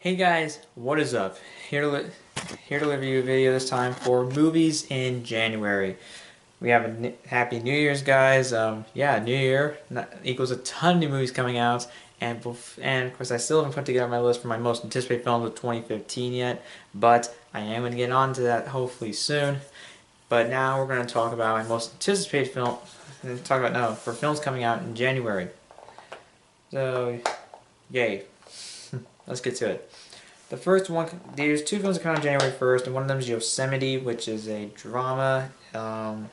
Hey guys, what is up? Here to review a video this time for movies in January. We have a happy New Year's, guys. Yeah, New Year equals a ton of new movies coming out, and of course I still haven't put together my list for my most anticipated films of 2015 yet, but I am going to get on to that hopefully soon. But now we're going to talk about my most anticipated film. Talk about no for films coming out in January. So, yay! Let's get to it. The first one, there's two films that come out January 1st, and one of them is Yosemite, which is a drama. Doesn't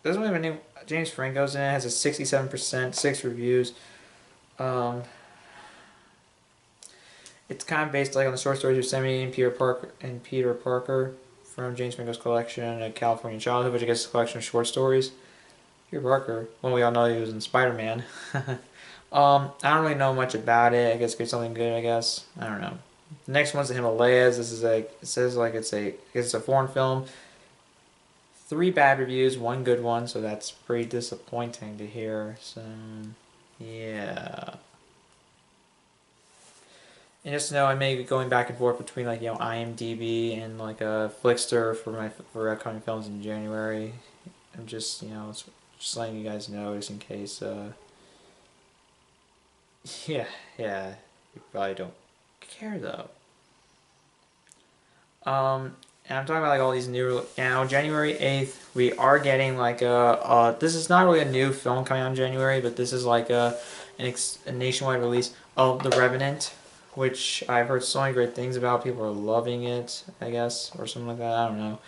really have a name. James Franco's in it. Has a 67%, 6 reviews. Um, it's kind of based on the short stories of Yosemite and Peter Parker from James Franco's collection, A California Childhood, which I guess is a collection of short stories. Peter Parker. Well, we all know he was in Spider-Man. I don't really know much about it. I guess it's something good. I guess I don't know. The next one's the Himalayas. This is it says like it's a foreign film. 3 bad reviews, 1 good one. So that's pretty disappointing to hear. So yeah. And just to know, I may be going back and forth between IMDb and Flickster for upcoming films in January. I'm just just letting you guys know just in case. Yeah, yeah. You probably don't care though. And I'm talking about all these new. Now, January 8th, we are getting this is not really a new film coming out in January, but this is a nationwide release of The Revenant, which I've heard so many great things about. People are loving it, I guess, or something like that. I don't know.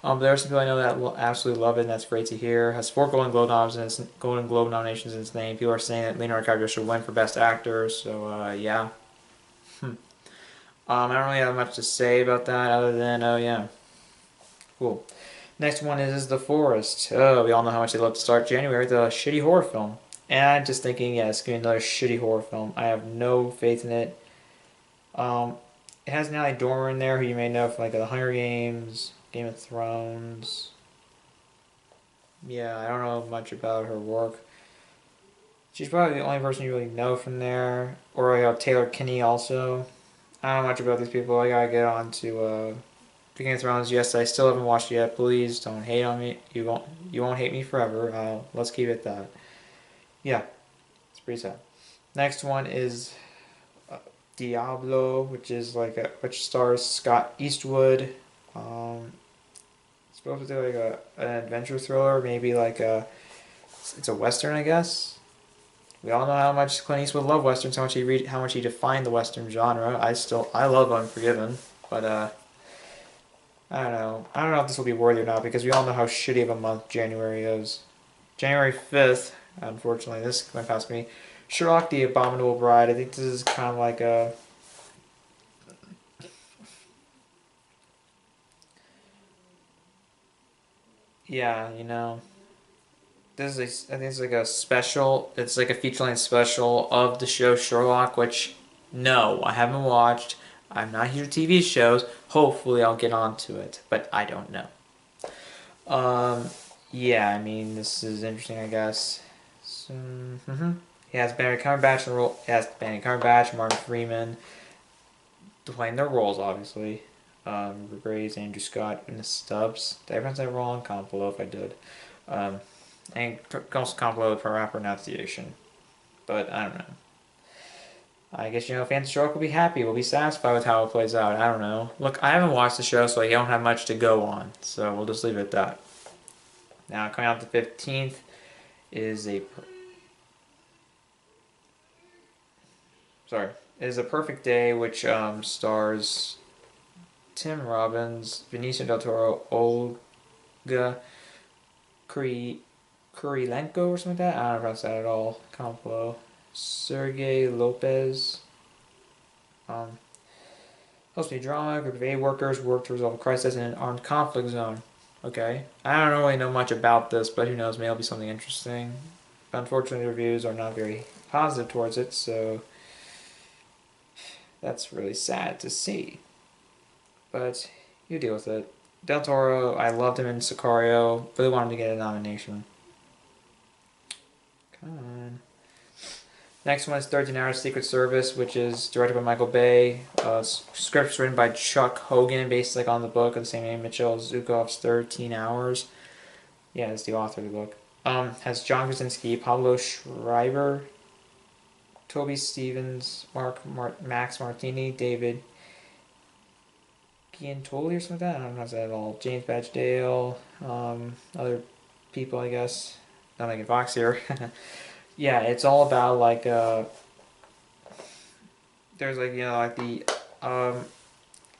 But there are some people I know that will absolutely love it, and that's great to hear. It has 4 Golden Globe nominations in its name. People are saying that Leonardo DiCaprio should win for Best Actor, so yeah. I don't really have much to say about that other than, oh yeah, cool. Next one is The Forest. Oh, we all know how much they love to start January with a shitty horror film. And I'm just thinking, yeah, it's going to be another shitty horror film. I have no faith in it. Um, it has Natalie Dormer in there, who you may know from The Hunger Games, Game of Thrones. Yeah, I don't know much about her work. She's probably the only person you really know from there. Or Taylor Kinney also. I don't know much about these people. I gotta get on to Game of Thrones. Yes, I still haven't watched it yet. Please don't hate on me. You won't hate me forever. Let's keep it that. Yeah, it's pretty sad. Next one is Diablo, which stars Scott Eastwood. It's supposed to be an adventure thriller, maybe it's a western, I guess. We all know how much Clint Eastwood loved westerns, how much he defined the western genre. I love Unforgiven, but I don't know. I don't know if this will be worthy or not because we all know how shitty of a month January is. January 5th, unfortunately, this went past me. Sherlock: The Abominable Bride. I think this is kind of like a yeah, this is I think it's like a special. It's like a feature-length special of the show Sherlock, which no, I haven't watched. I'm not here to TV shows. Hopefully, I'll get onto it, but I don't know. Um, yeah, I mean, this is interesting, I guess. So, He has Benedict Cumberbatch in the role. He has Benedict Cumberbatch, Martin Freeman playing their roles, obviously. Rupert Graves, Andrew Scott, and the Stubbs. Did I pronounce that wrong? Comment below if I did. Um, and also comment below the proper pronunciation. But I don't know. I guess fans of Sherlock will be happy. Will be satisfied with how it plays out. I don't know. Look, I haven't watched the show, so I don't have much to go on. So we'll just leave it at that. Now, coming out the 15th is a Perfect Day, which stars Tim Robbins, Benicio del Toro, Olga Kurilenko or something like that. I don't know if that's that at all. Comment below. Sergey Lopez. Supposed to be drama. A group of aid workers work to resolve a crisis in an armed conflict zone. Okay. I don't really know much about this, but who knows? Maybe it'll be something interesting. Unfortunately, the reviews are not very positive towards it, so that's really sad to see. But you deal with it. Del Toro, I loved him in Sicario. Really wanted him to get a nomination. Come on. Next one is 13 Hours Secret Service, which is directed by Michael Bay. Scripts written by Chuck Hogan, based like on the book of the same name, Mitchell Zukof's 13 Hours. Yeah, it's the author of the book. Has John Krasinski, Pablo Schreiber, Toby Stevens, Max Martini, David Giantoli or something like that. I don't know how to say that at all. James Badgedale, other people, I guess. Not Megan Fox here. Yeah, it's all about like there's like like the I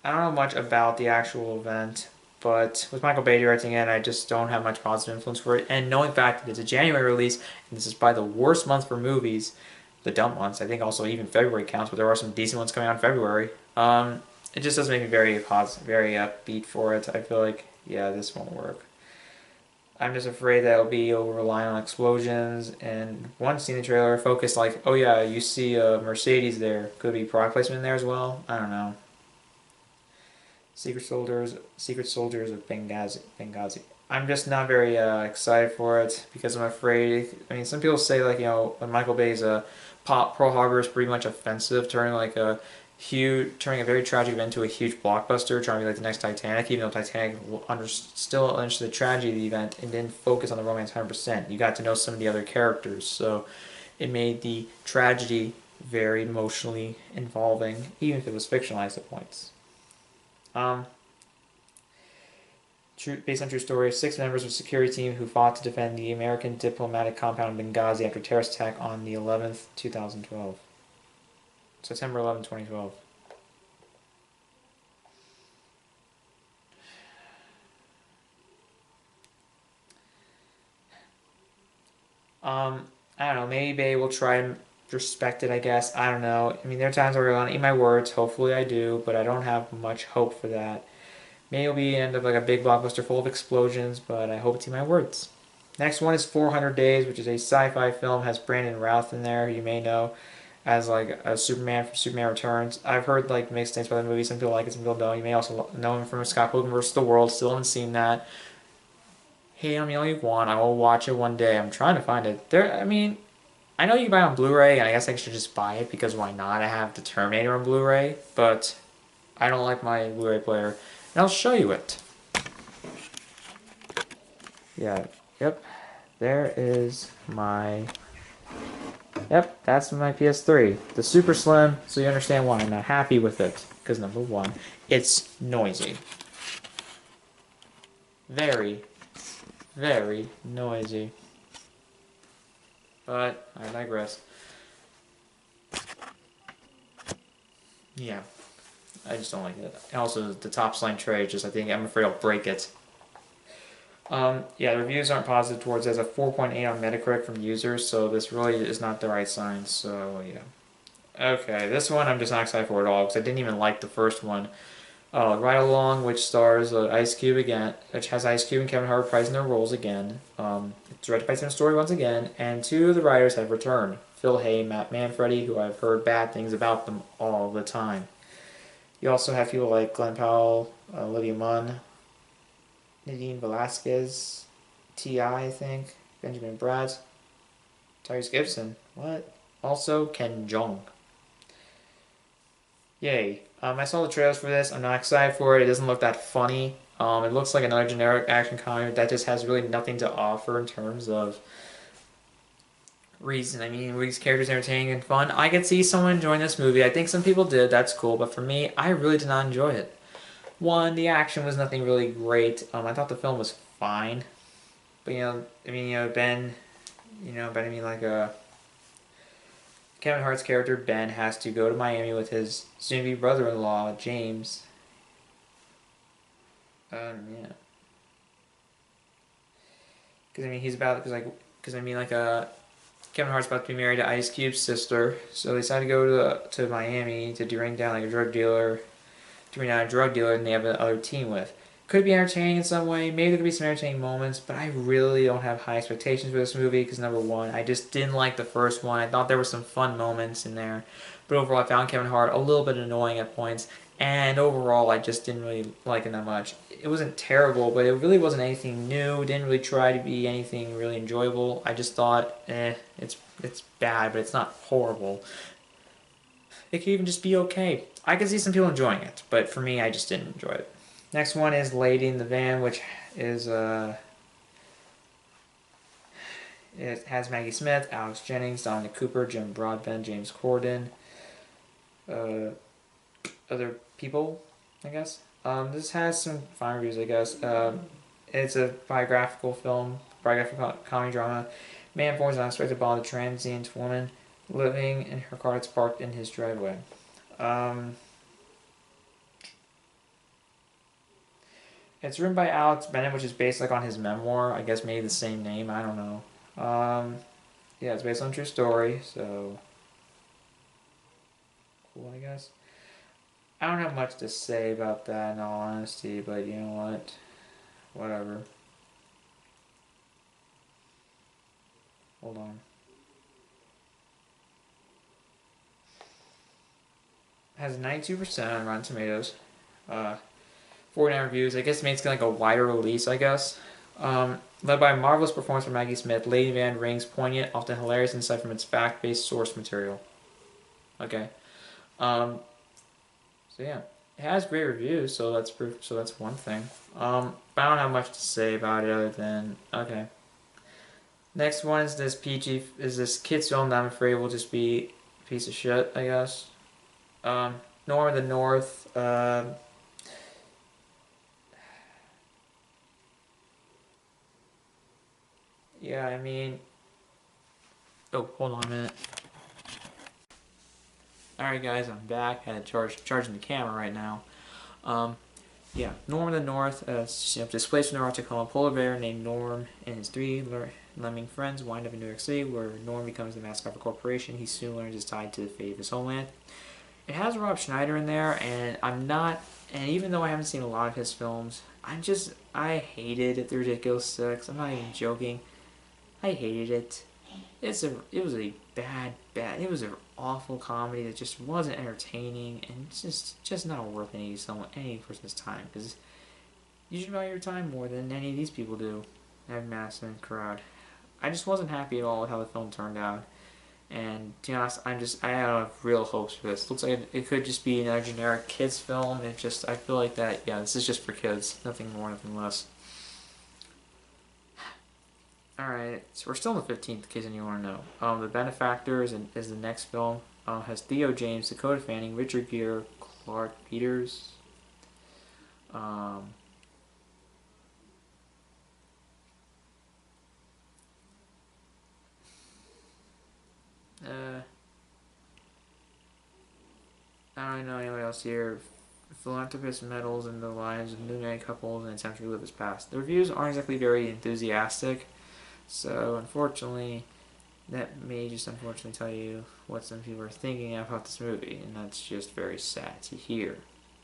don't know much about the actual event, but with Michael Bay directing it, I just don't have much positive influence for it. And knowing the fact that it's a January release, and this is probably the worst month for movies, the dump months. I think also even February counts, but there are some decent ones coming out in February. It just doesn't make me very positive, very upbeat for it. I feel like yeah, this won't work. I'm just afraid that it'll be over reliant on explosions. And one scene in the trailer focused like, oh yeah, you see a Mercedes there. Could be product placement in there as well. I don't know. Secret Soldiers of Benghazi. I'm just not very excited for it because I'm afraid. I mean, some people say like when Michael Bay's Pearl Harbor is pretty much offensive, turning a very tragic event into a huge blockbuster, trying to be like the next Titanic. Even though Titanic still understood the tragedy of the event and didn't focus on the romance 100%. You got to know some of the other characters, so it made the tragedy very emotionally involving, even if it was fictionalized at points. Based on true story, 6 members of a security team who fought to defend the American diplomatic compound in Benghazi after a terrorist attack on the 11th, 2012. September 11, 2012. I don't know. Maybe Bay will try and respect it, I guess. I don't know. I mean, there are times where I want to eat my words. Hopefully I do, but I don't have much hope for that. Maybe it'll end up like a big blockbuster full of explosions, but I hope to eat my words. Next one is 400 Days, which is a sci-fi film. Has Brandon Routh in there, you may know, as like a Superman from Superman Returns. I've heard like mixed things about the movie. Some people like it, some people don't. You may also know him from Scott Pilgrim vs. the World. Still haven't seen that. Hey, on me all you want. I will watch it one day. I'm trying to find it. I mean, I know you can buy it on Blu-ray, and I guess I should just buy it because why not? I have the Terminator on Blu-ray, but I don't like my Blu-ray player. And I'll show you it. Yeah, yep. There is my... Yep, that's my PS3. The Super Slim, so you understand why I'm not happy with it. Because number one, it's noisy. Very, very noisy. But I digress. Yeah, I just don't like it. Also, the top slime tray, I'm afraid I'll break it. Yeah, the reviews aren't positive towards it. It has a 4.8 on Metacritic from users, so this really is not the right sign, so yeah. Okay, this one I'm just not excited for at all, because I didn't even like the first one. Ride Along, which stars Ice Cube again, which has Ice Cube and Kevin Hart reprising their roles again. It's directed by Tim Story once again, and 2 of the writers have returned. Phil Hay and Matt Manfredi, who I've heard bad things about them all the time. You also have people like Glenn Powell, Olivia Munn, Nadine Velasquez, T.I., I think, Benjamin Bratt, Tyrese Gibson, what? Also, Ken Jeong. Yay. I saw the trailers for this. I'm not excited for it. It doesn't look that funny. It looks like another generic action comedy that just has really nothing to offer in terms of reason. I mean, were these characters entertaining and fun? I could see someone enjoying this movie. I think some people did. That's cool. But for me, I really did not enjoy it. One, the action was nothing really great. I thought the film was fine. But, Ben, Kevin Hart's character, Ben, has to go to Miami with his soon-to-be brother-in-law, James. Yeah. Kevin Hart's about to be married to Ice Cube's sister, so they decided to go to Miami to bring down like a drug dealer, and they have another team with. Could be entertaining in some way. Maybe there could be some entertaining moments, but I really don't have high expectations for this movie because number one, I just didn't like the first one. I thought there were some fun moments in there, but overall, I found Kevin Hart a little bit annoying at points, and overall, I just didn't really like it that much. It wasn't terrible, but it really wasn't anything new. It didn't really try to be anything really enjoyable. I just thought, it's it's bad, but it's not horrible. It could even just be okay. I could see some people enjoying it, but for me, I just didn't enjoy it. Next one is Lady in the Van, which is it has Maggie Smith, Alex Jennings, Dominic Cooper, Jim Broadbent, James Corden, uh, other people, I guess. This has some fine reviews, I guess. It's a biographical comedy drama. Man forms an unexpected bond with a transient woman living in her car that's parked in his driveway. Um, it's written by Alex Bennett, which is based like on his memoir. I guess maybe the same name. I don't know. Yeah, it's based on a true story, so cool, I guess. I don't have much to say about that in all honesty, but you know what? Whatever. Hold on. It has 92% on Rotten Tomatoes. 49 reviews. I guess it makes it like a wider release, I guess. Led by a marvelous performance from Maggie Smith, Lady Van brings poignant, often hilarious insight from its fact-based source material. Okay. Um, so yeah, it has great reviews, so that's proof. So that's one thing. But I don't have much to say about it other than okay. Next one is this PG is this kids film that I'm afraid will just be a piece of shit. I guess. Norm of the North. Yeah, I mean. Oh, hold on a minute. Alright guys, I'm back. Had to charging the camera right now. Um, yeah, Norm of the North, displaced from the Arctic home, a polar bear named Norm and his three lemming friends wind up in New York City, where Norm becomes the mascot of a corporation. He soon learns his tie to the fate of his homeland. It has Rob Schneider in there, and and even though I haven't seen a lot of his films, I hated The Ridiculous Six. I'm not even joking. I hated it. It was a bad. It was an awful comedy that just wasn't entertaining and just not worth any person's time because you should value your time more than any of these people do. Have Madison crowd. I just wasn't happy at all with how the film turned out. And to be honest, I have real hopes for this. Looks like it could just be another generic kids film. I feel like that. Yeah, this is just for kids. Nothing more, nothing less. Alright, so we're still in the 15th, in case anyone want to know. The Benefactors is the next film. Has Theo James, Dakota Fanning, Richard Gere, Clark Peters. Um, uh, I don't know anyone else here. Philanthropist meddles in the lives of new married couples and attempts to relive his past. The reviews aren't exactly very enthusiastic, so unfortunately, that may just unfortunately tell you what some people are thinking about this movie, and that's just very sad to hear.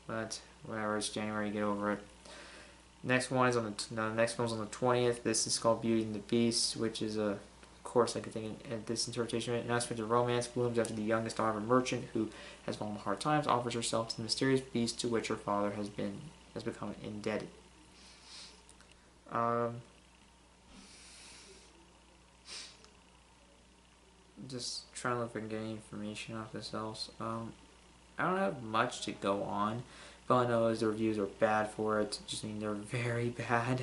But whatever, it's January, get over it. Next one is the next one's on the 20th. This is called Beauty and the Beast, which is of course I could think in this interpretation of it. An aspect of romance blooms after the youngest daughter of a merchant who has fallen on hard times offers herself to the mysterious beast to which her father has become indebted. Just trying to look if I can get any information off this else. I don't have much to go on. But all I know is the reviews are bad for it. Just mean they're very bad.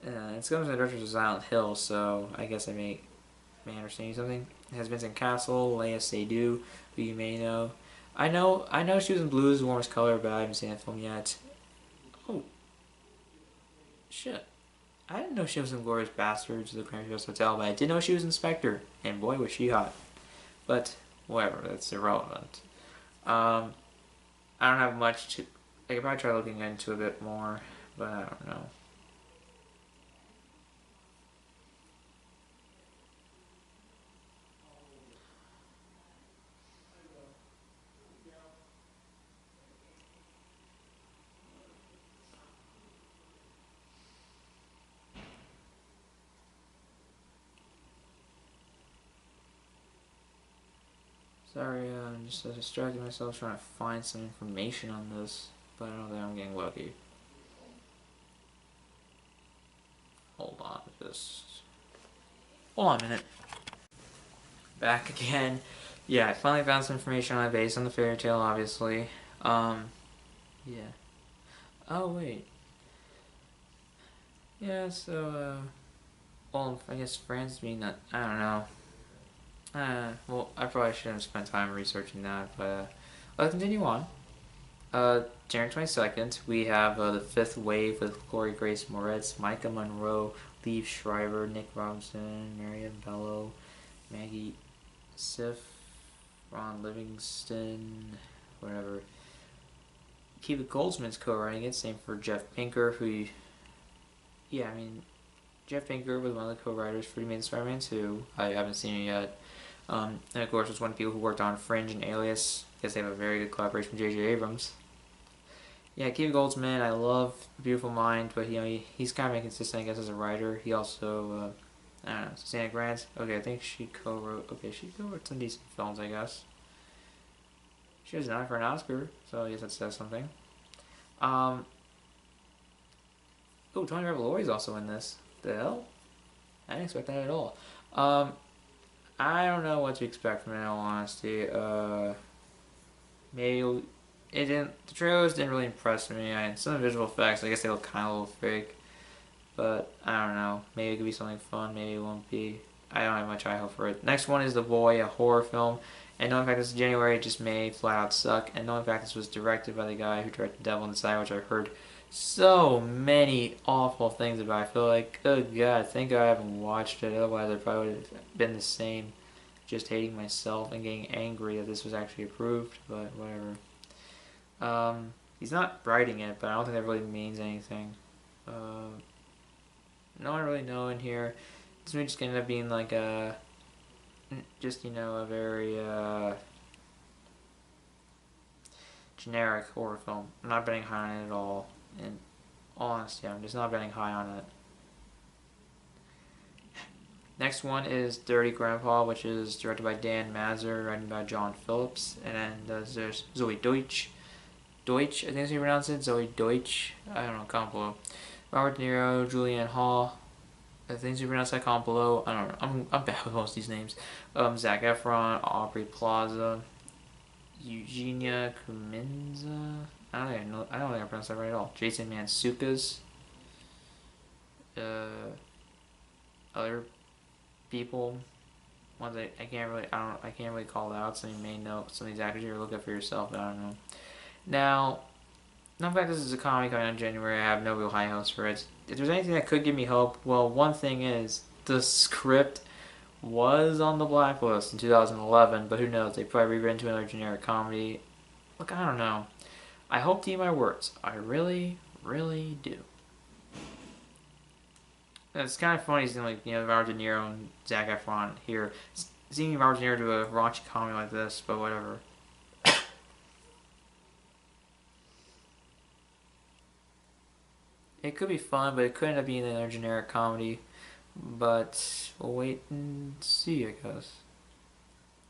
It's going to the directors of Silent Hill, so I guess I may understand something. It has Vincent Castle, Léa Seydoux, who you may know. I know she was in Blues, Warmest Color, but I haven't seen that film yet. Oh, shit. I didn't know she was in Glorious Bastards, The Grand Budapest Hotel, but I did know she was in Spectre, and boy was she hot. But whatever, that's irrelevant. I don't have much to. I could probably try looking into a bit more, but I don't know. Sorry, I'm just distracting myself trying to find some information on this, but I don't think I'm getting lucky. Hold on, just Hold on a minute. Back again. Yeah, I finally found some information on it based on the fairy tale, obviously. Yeah. Oh, wait. Yeah, so, well, I guess France being that, I don't know. Well, I probably shouldn't have spent time researching that, but, let's continue on. January 22nd, we have the Fifth Wave with Chloe Grace Moretz, Micah Monroe, Liev Schreiber, Nick Robinson, Mariam Bello, Maggie Sif, Ron Livingston, whatever. Kiva Goldsman's co-writing it, same for Jeff Pinker, who, yeah, I mean, Jeff Pinker was one of the co-writers for Amazing Spider-Man 2. I haven't seen it yet. And of course, was one of the people who worked on Fringe and Alias. I guess they have a very good collaboration with J.J. Abrams. Yeah, Kiva Goldsman, I love Beautiful Mind, but he's kind of inconsistent, I guess, as a writer. He also, I don't know, Susanna Grant. Okay, I think she co-wrote. Okay, she co-wrote some decent films, I guess. She was nominated for an Oscar, so I guess that says something. Oh, Tony Revolori's also in this. The hell? I didn't expect that at all. I don't know what to expect from it, in all honesty. Maybe it didn't. The trailers didn't really impress me. Some of the visual effects, I guess they look kind of a little fake, but I don't know. Maybe it could be something fun. Maybe it won't be. I don't have much high hope for it. Next one is The Boy, a horror film. And knowing the fact this is January, it just may flat out suck. And knowing the fact this was directed by the guy who directed Devil Inside, which I've heard so many awful things about. I feel like, oh god, thank God I haven't watched it. Otherwise, I probably would have been the same. Just hating myself and getting angry that this was actually approved, but whatever. He's not writing it, but I don't think that really means anything. No one really know in here. This movie just gonna end up being like a very generic horror film. I'm not betting high on it at all. In all honesty, I'm just not betting high on it. Next one is Dirty Grandpa, which is directed by Dan Mazer, written by John Phillips, and then there's Zoe Deutsch. Deutsch, I think that's how you pronounce it. Zoe Deutsch. I don't know, comment below. Robert De Niro, Julianne Hall. I think you pronounce that, comment below. I don't know. I'm bad with most of these names. Zac Efron, Aubrey Plaza, Eugenia Kuminza. I don't even know. I don't think I pronounced that right at all. Jason Mantzoukas. Other people. Ones I can't really call out. Some of you may know some of these actors. You're look up for yourself. But I don't know. Now, in fact, this is a comedy coming out in January. I have no real high hopes for it. If there's anything that could give me hope, well, one thing is the script was on the blacklist in 2011, but who knows? They probably rewritten into another generic comedy. Look, I don't know. I hope to eat my words. I really, really do. It's kind of funny seeing Robert De Niro and Zac Efron here. Seeing Robert De Niro do a raunchy comedy like this, but whatever. It could be fun, but it could end up being another generic comedy. But we'll wait and see, I guess.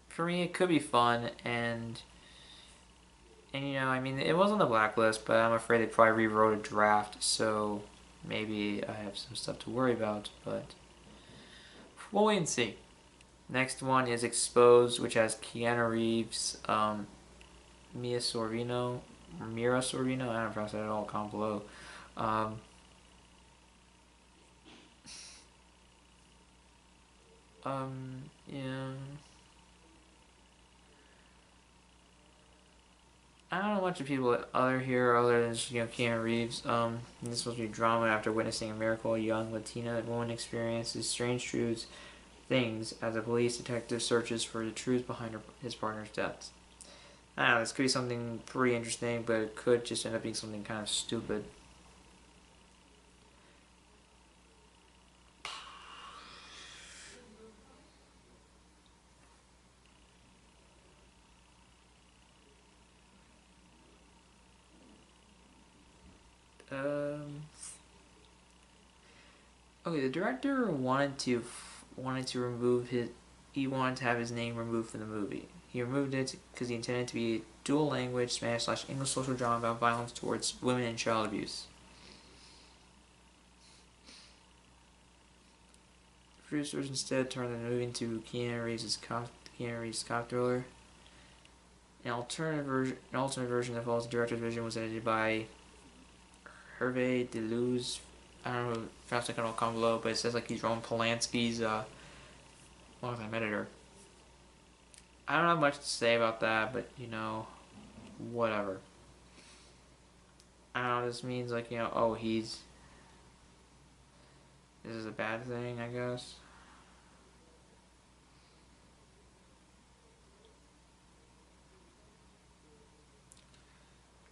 For me, it could be fun, and it was on the blacklist, but I'm afraid they probably rewrote a draft, so maybe I have some stuff to worry about, but we'll wait and see. Next one is Exposed, which has Keanu Reeves, Mira Sorvino, I don't pronounce that at all, comment below. Yeah. I don't know much of people other than Keanu Reeves. This is supposed to be drama after witnessing a miracle. A young Latina woman experiences strange things as a police detective searches for the truth behind his partner's death. I don't know, this could be something pretty interesting, but it could just end up being something kind of stupid. Okay, the director wanted to have his name removed from the movie. He removed it because he intended it to be a dual language Spanish/English social drama about violence towards women and child abuse. producers instead turned the movie into Keanu Reeves' cop thriller. An alternate version that follows the director's vision was edited by Hervé Deleuze. I don't know if I'm going to comment below, but it says like he's Roman Polanski's longtime editor. I don't have much to say about that, but whatever. I don't know. This means like oh this is a bad thing, I guess.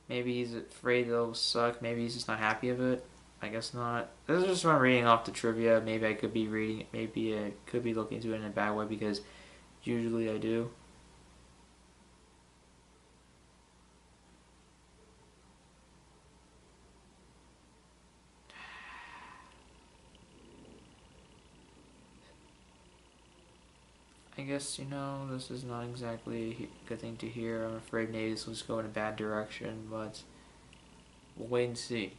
Maybe he's afraid it'll suck. Maybe he's just not happy of it. I guess not. This is just what I'm reading off the trivia. Maybe I could be reading it. Maybe I could be looking into it in a bad way because usually I do. I guess, this is not exactly a good thing to hear. I'm afraid maybe this will just go in a bad direction, but we'll wait and see.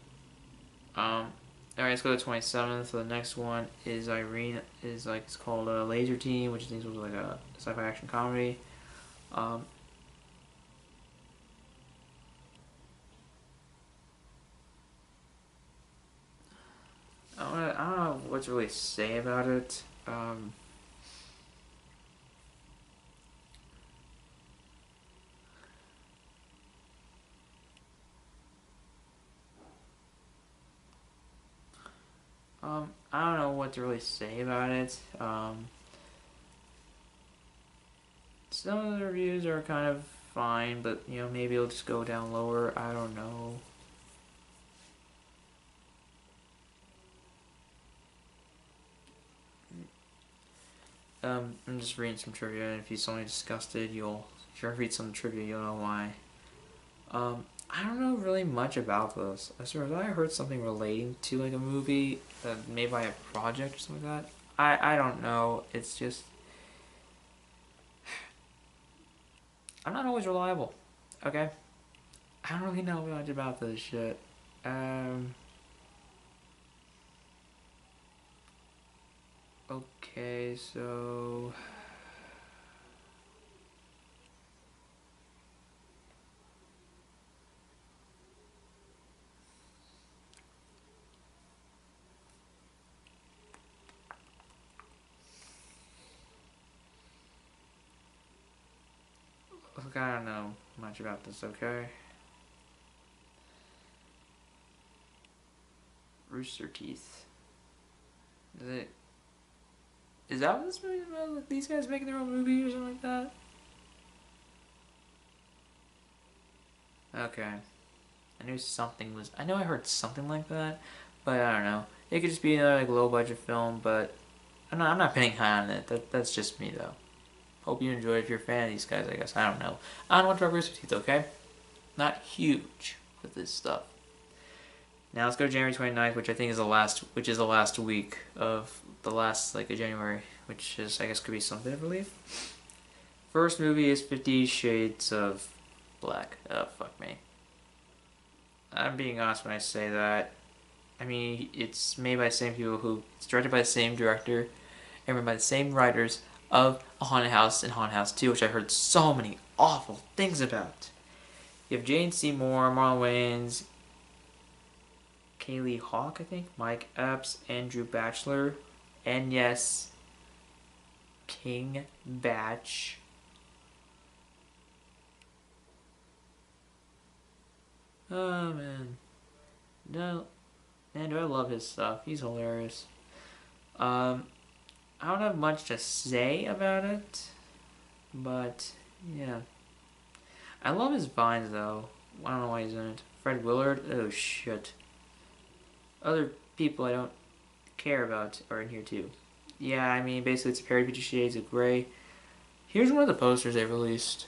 Alright, let's go to the 27th. So the next one is Irene. It's called Laser Team, which I think was like a sci-fi action comedy. I don't know what to really say about it. I don't know what to really say about it. Some of the reviews are kind of fine, but maybe it'll just go down lower. I don't know. I'm just reading some trivia, and if you saw me disgusted, if you read some trivia, you'll know why. I don't know really much about this. I swear, I heard something relating to like a movie made by a project or something like that. I don't know. It's just I'm not always reliable. Okay, I don't really know much about this shit. Okay, so look, I don't know much about this. Okay, Rooster Teeth. Is that what this movie is about? Like these guys making their own movie or something like that? Okay. I know I heard something like that, but I don't know. It could just be another like low budget film, but I'm not pinning high on it. That's just me though. Hope you enjoy it if you're a fan of these guys, I guess. I don't know. I don't know what to Rooster Teeth, okay? Not huge with this stuff. Now let's go to January 29th, which I think is the last week of the last like of January, which is I guess could be some bit of relief. First movie is 50 Shades of Black. Oh fuck me. I'm being honest when I say that. I mean, it's made by the same people it's directed by the same director, and written by the same writers of A Haunted House and Haunted House 2, which I heard so many awful things about. You have Jane Seymour, Marlon Wayans, Kaylee Hawk, I think, Mike Epps, Andrew Batchelor, and yes, King Batch. Oh man, no, man, do I love his stuff? He's hilarious. I don't have much to say about it, but yeah, I love his vines though. I don't know why he's in it. Fred Willard, oh shit. Other people I don't care about are in here too. Yeah, I mean, basically it's a parody of 50 Shades of Grey. Here's one of the posters they released.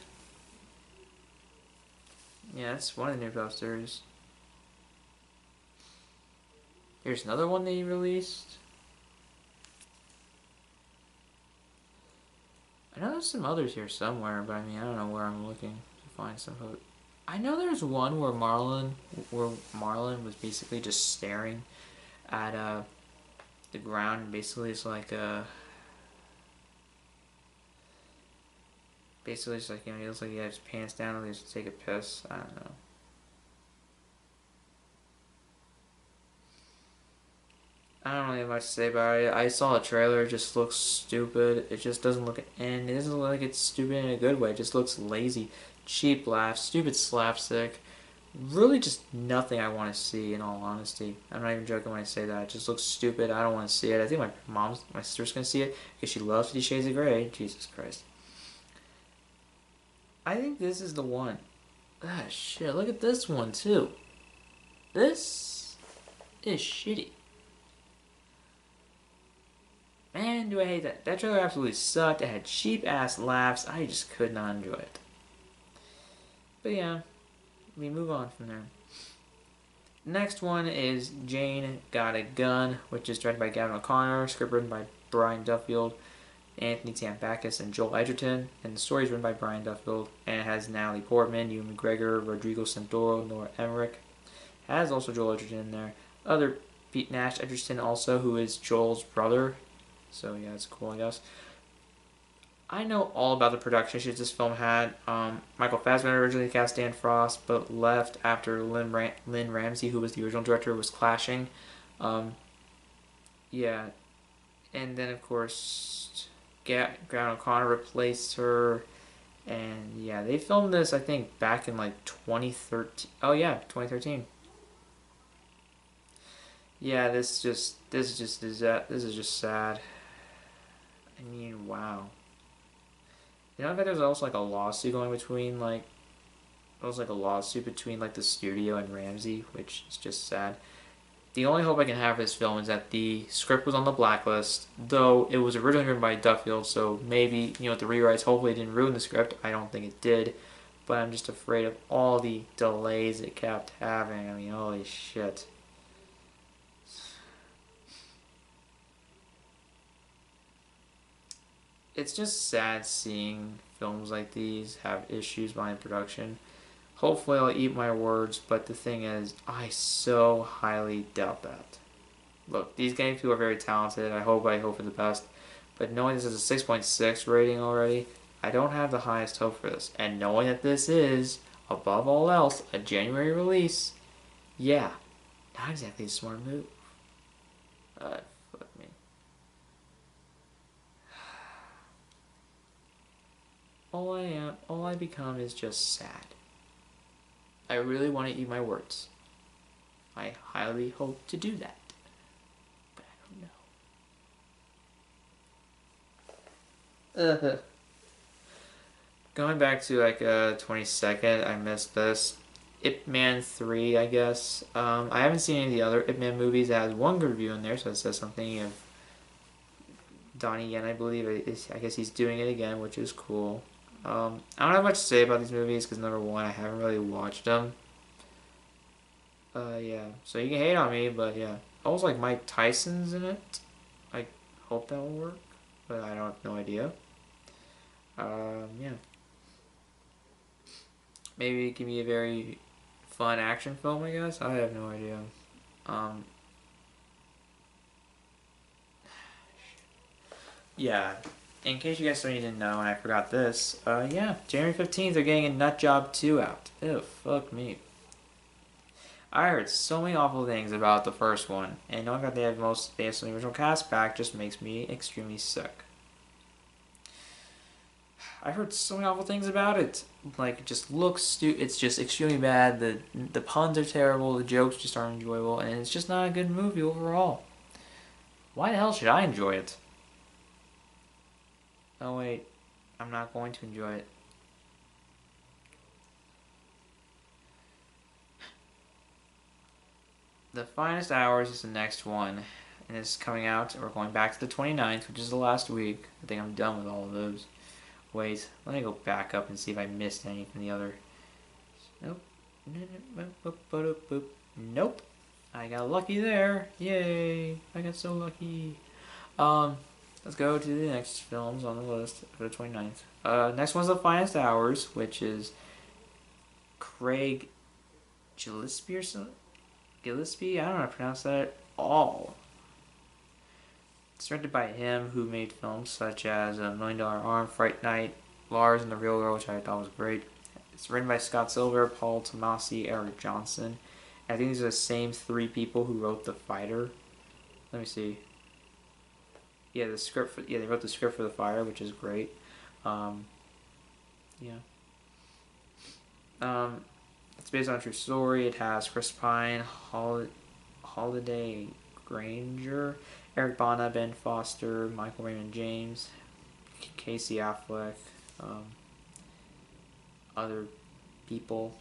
Yeah, that's one of the new posters. Here's another one they released. I know there's some others here somewhere, but I mean, I don't know where I'm looking to find some. I know there's one where Marlon was basically just staring at the ground. Basically, it's like Basically, it's like, he looks like he has his pants down and he has to take a piss. I don't know. I don't really have much to say about it. I saw a trailer. It just looks stupid. It just doesn't look, and it doesn't look like it's stupid in a good way. It just looks lazy, cheap laughs, stupid slapstick. Really, just nothing I want to see. In all honesty, I'm not even joking when I say that. It just looks stupid. I don't want to see it. I think my sister's gonna see it because she loves 50 Shades of Grey. Jesus Christ. I think this is the one. Ah, shit. Look at this one too. This is shitty. Man, do I hate that. That trailer absolutely sucked. It had cheap ass laughs. I just could not enjoy it. But yeah, we move on from there. Next one is Jane Got a Gun, which is directed by Gavin O'Connor, script written by Brian Duffield, Anthony Tambakis, and Joel Edgerton, and the story is written by Brian Duffield, and it has Natalie Portman, Ewan McGregor, Rodrigo Santoro, Nora Emmerich. It has also Joel Edgerton in there. Other Pete Nash Edgerton also, who is Joel's brother. So yeah, it's cool, I guess. I know all about the production issues this film had. Michael Fassbender originally cast Dan Frost, but left after Lynn Ramsey, who was the original director, was clashing. Um, yeah, and then of course, Gavin O'Connor replaced her, and yeah, they filmed this I think back in like 2013. Oh yeah, 2013. Yeah, this is just sad. I mean, wow. You know, I bet there's also like a lawsuit going between like there was like a lawsuit between like the studio and Ramsey, which is just sad. The only hope I can have for this film is that the script was on the blacklist, though it was originally written by Duffield, so maybe, with the rewrites, hopefully it didn't ruin the script. I don't think it did, but I'm just afraid of all the delays it kept having. I mean, holy shit. It's just sad seeing films like these have issues behind production. Hopefully I'll eat my words, but the thing is, I so highly doubt that. Look, these game people are very talented. I hope for the best. But knowing this is a 6.6 rating already, I don't have the highest hope for this. And knowing that this is, above all else, a January release, yeah, not exactly a smart move. Fuck me. All I become is just sad. I really want to eat my words. I highly hope to do that. But I don't know. Going back to like 22nd, I missed this. Ip Man 3, I guess. I haven't seen any of the other Ip Man movies. It has one good review in there, so it says something of Donnie Yen, I believe. I guess he's doing it again, which is cool. I don't have much to say about these movies because number one, I haven't really watched them. Yeah. So you can hate on me, but yeah. Also, like Mike Tyson's in it. I hope that will work, but I don't have no idea. Yeah. Maybe it can be a very fun action film, I guess. I have no idea. Um, yeah. In case you guys still didn't know, and I forgot this, yeah, January 15th, they're getting a Nut Job 2 out. Ew, fuck me. I heard so many awful things about the first one, and knowing that they have the original cast back just makes me extremely sick. I heard so many awful things about it. Like, it just looks stupid. It's just extremely bad. The puns are terrible. The jokes just aren't enjoyable, and it's just not a good movie overall. Why the hell should I enjoy it? Oh wait, I'm not going to enjoy it. The Finest Hours is the next one, and it's coming out. We're going back to the 29th, which is the last week. I think I'm done with all of those. Wait, let me go back up and see if I missed any from the other. Nope. Nope. I got lucky there. Yay. I got so lucky. Let's go to the next films on the list for the 29th. Next one's The Finest Hours, which is Craig Gillespie or something? Gillespie? I don't know how to pronounce that at all. It's directed by him, who made films such as $1 Million Arm, Fright Night, Lars and the Real Girl, which I thought was great. It's written by Scott Silver, Paul Tomasi, Eric Johnson. I think these are the same three people who wrote The Fighter. Let me see. Yeah, they wrote the script for The Fighter, which is great. Yeah. It's based on a true story. It has Chris Pine, Holiday Granger, Eric Bana, Ben Foster, Michael Raymond James, Casey Affleck, other people.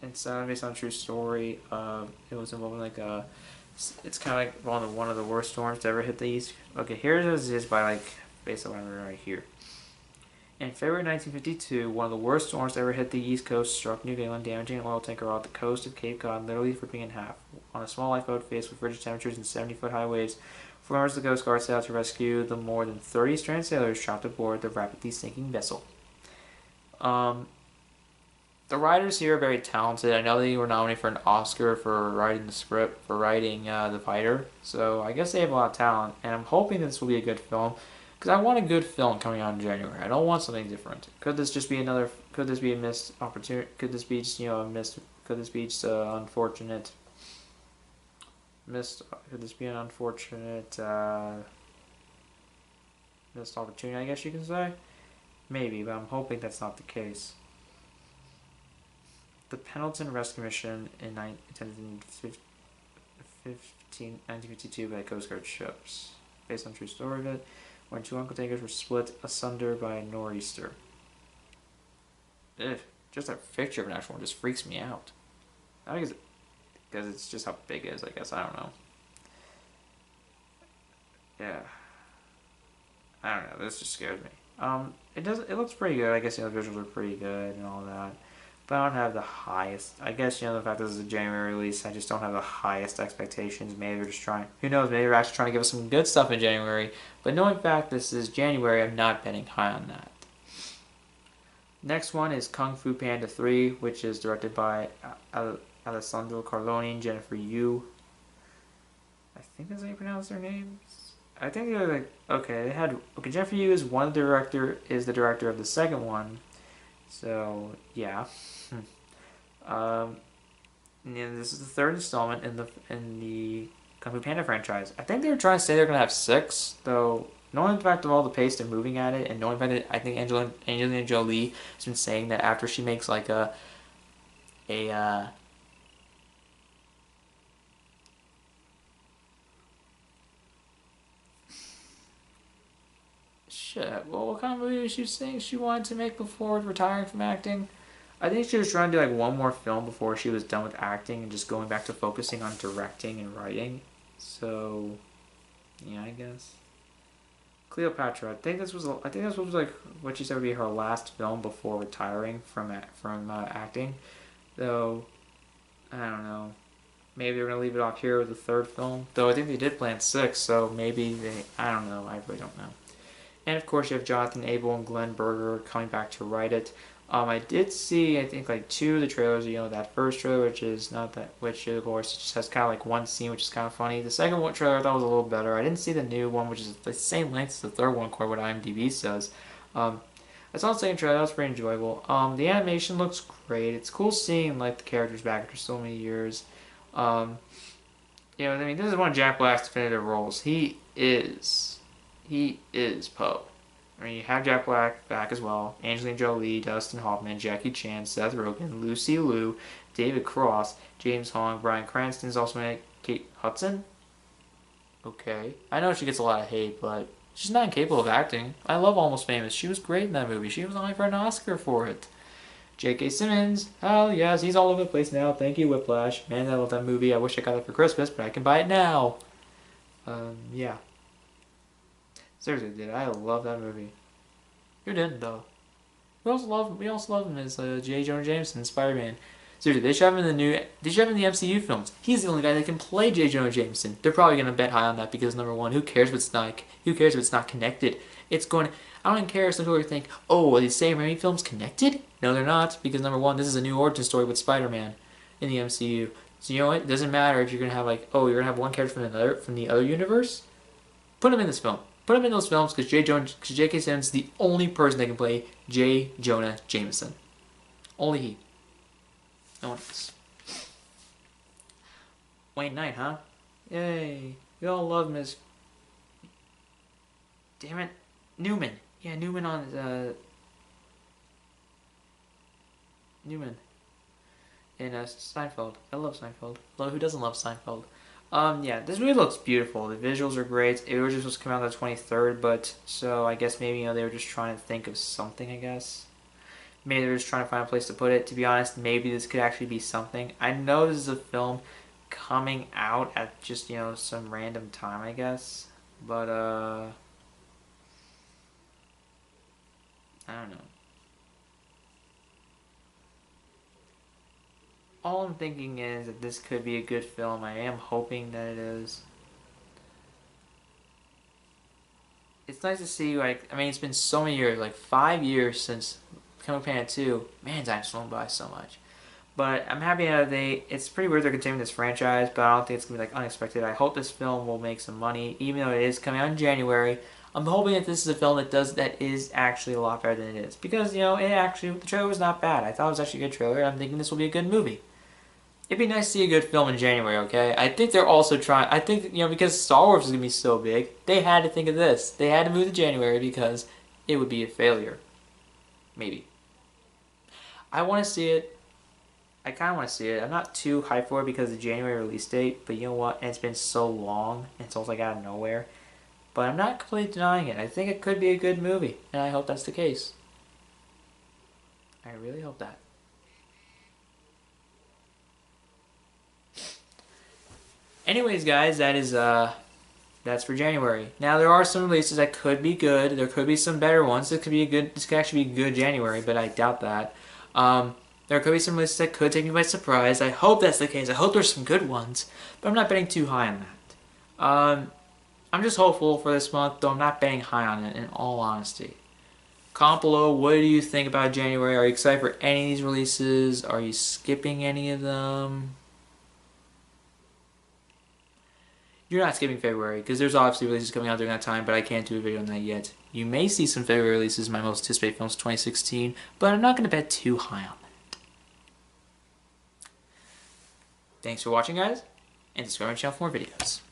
It's based on a true story. It was involving it's kind of like one of the worst storms to ever hit the East. Okay, here it is by based on what I'm reading right here. In February 1952, one of the worst storms to ever hit the East Coast struck New England, damaging an oil tanker off the coast of Cape Cod, literally ripping in half. On a small lifeboat faced with frigid temperatures and 70-foot high waves, 4 members of the Coast Guard set out to rescue the more than 30 stranded sailors trapped aboard the rapidly sinking vessel. The writers here are very talented. I know they were nominated for an Oscar for writing the script, for writing The Fighter, so I guess they have a lot of talent, and I'm hoping this will be a good film. Because I want a good film coming out in January. I don't want something different. Could this just be another? Could this be a missed opportunity? Could this be just a missed? Could this be just an unfortunate missed? Could this be an unfortunate missed opportunity? I guess you can say. Maybe, but I'm hoping that's not the case. The Pendleton Rescue Mission in 1952 by Coast Guard ships, based on true story of it. When 2 uncle tankers were split asunder by a nor'easter. Ugh, just a picture of an actual one just freaks me out. I think because it's just how big it is, I guess. I don't know. Yeah. I don't know. This just scares me. It looks pretty good. I guess, the visuals are pretty good and all that. But I don't have the highest. I guess, the fact that this is a January release, I just don't have the highest expectations. Maybe they're just trying. Who knows? Maybe they're actually trying to give us some good stuff in January. But knowing the fact this is January, I'm not betting high on that. Next one is Kung Fu Panda 3, which is directed by Alessandro Carloni and Jennifer Yu. I think that's how you pronounce their names. I think they're Jennifer Yu is the director of the second one. So yeah. And this is the third installment in the Kung Fu Panda franchise. I think they were trying to say they're gonna have 6, though. Knowing the fact of all the pace they're moving at it, and knowing the fact that I think Angelina Jolie has been saying that after she makes shit. Well, what kind of movie was she saying she wanted to make before retiring from acting? I think she was trying to do one more film before she was done with acting and just going back to focusing on directing and writing. So, yeah, I guess. Cleopatra. I think this was what she said would be her last film before retiring from acting. Though, I don't know. Maybe they're gonna leave it off here with the third film. Though I think they did plan 6, so maybe I don't know. I really don't know. And of course, you have Jonathan Abel and Glenn Berger coming back to write it. I did see, I think, 2 of the trailers. That first trailer, which of course just has kind of one scene, which is kind of funny. The second one trailer I thought was a little better. I didn't see the new one, which is the same length as the third one, according to what IMDb says. I saw the second trailer. That was pretty enjoyable. The animation looks great. It's cool seeing the characters back after so many years. This is one of Jack Black's definitive roles. He is Poe. You have Jack Black back as well, Angelina Jolie, Dustin Hoffman, Jackie Chan, Seth Rogen, Lucy Liu, David Cross, James Hong, Bryan Cranston is also in it, Kate Hudson. Okay. I know she gets a lot of hate, but she's not incapable of acting. I love Almost Famous. She was great in that movie. She was nominated for an Oscar for it. J.K. Simmons, hell yes, he's all over the place now. Thank you, Whiplash. Man, I love that movie. I wish I got it for Christmas, but I can buy it now. Yeah. Seriously, dude, I love that movie. Who didn't, though? We also love him as J. Jonah Jameson, Spider-Man. Seriously, they should have him in the MCU films. He's the only guy that can play J. Jonah Jameson. They're probably gonna bet high on that because number one, who cares if it's not connected? I don't even care if some people think, oh, are these Sam Raimi films connected? No, they're not, because number one, this is a new origin story with Spider-Man in the MCU. So you know what? It doesn't matter if you're gonna have you're gonna have one character from the other universe. Put him in this film. Put him in those films because J.K. Simmons is the only person that can play J. Jonah Jameson. Only he. No one else. Wayne Knight, huh? Yay. We all love Miss... Damn it. Newman. Yeah, Newman on... Newman. In Seinfeld. I love Seinfeld. Who doesn't love Seinfeld? Yeah, this movie looks beautiful. The visuals are great. It was just supposed to come out on the 23rd, but so I guess maybe they were just trying to think of something. I guess maybe they were just trying to find a place to put it. To be honest, maybe this could actually be something. I know this is a film coming out at just some random time, I guess, but I don't know. All I'm thinking is that this could be a good film. I am hoping that it is. It's nice to see, it's been so many years, 5 years since Kung Fu Panda 2. Man, time's flown by so much. But I'm happy that it's pretty weird they're continuing this franchise, but I don't think it's going to be, unexpected. I hope this film will make some money, even though it is coming out in January. I'm hoping that this is a film that is actually a lot better than it is. Because, the trailer was not bad. I thought it was actually a good trailer, and I'm thinking this will be a good movie. It'd be nice to see a good film in January, okay? I think they're also trying... I think, because Star Wars is going to be so big, they had to think of this. They had to move to January because it would be a failure. Maybe. I want to see it. I kind of want to see it. I'm not too hyped for it because of the January release date, but you know what? And it's been so long, and it's almost out of nowhere. But I'm not completely denying it. I think it could be a good movie, and I hope that's the case. I really hope that. Anyways, guys, that's for January. Now there are some releases that could be good. There could be some better ones. This could actually be a good January, but I doubt that. There could be some releases that could take me by surprise. I hope that's the case. I hope there's some good ones, but I'm not betting too high on that. I'm just hopeful for this month, though I'm not betting high on it, in all honesty. Comment below, what do you think about January? Are you excited for any of these releases? Are you skipping any of them? You're not skipping February, because there's obviously releases coming out during that time, but I can't do a video on that yet. You may see some February releases, my most anticipated films 2016, but I'm not going to bet too high on that. Thanks for watching, guys, and subscribe to my channel for more videos.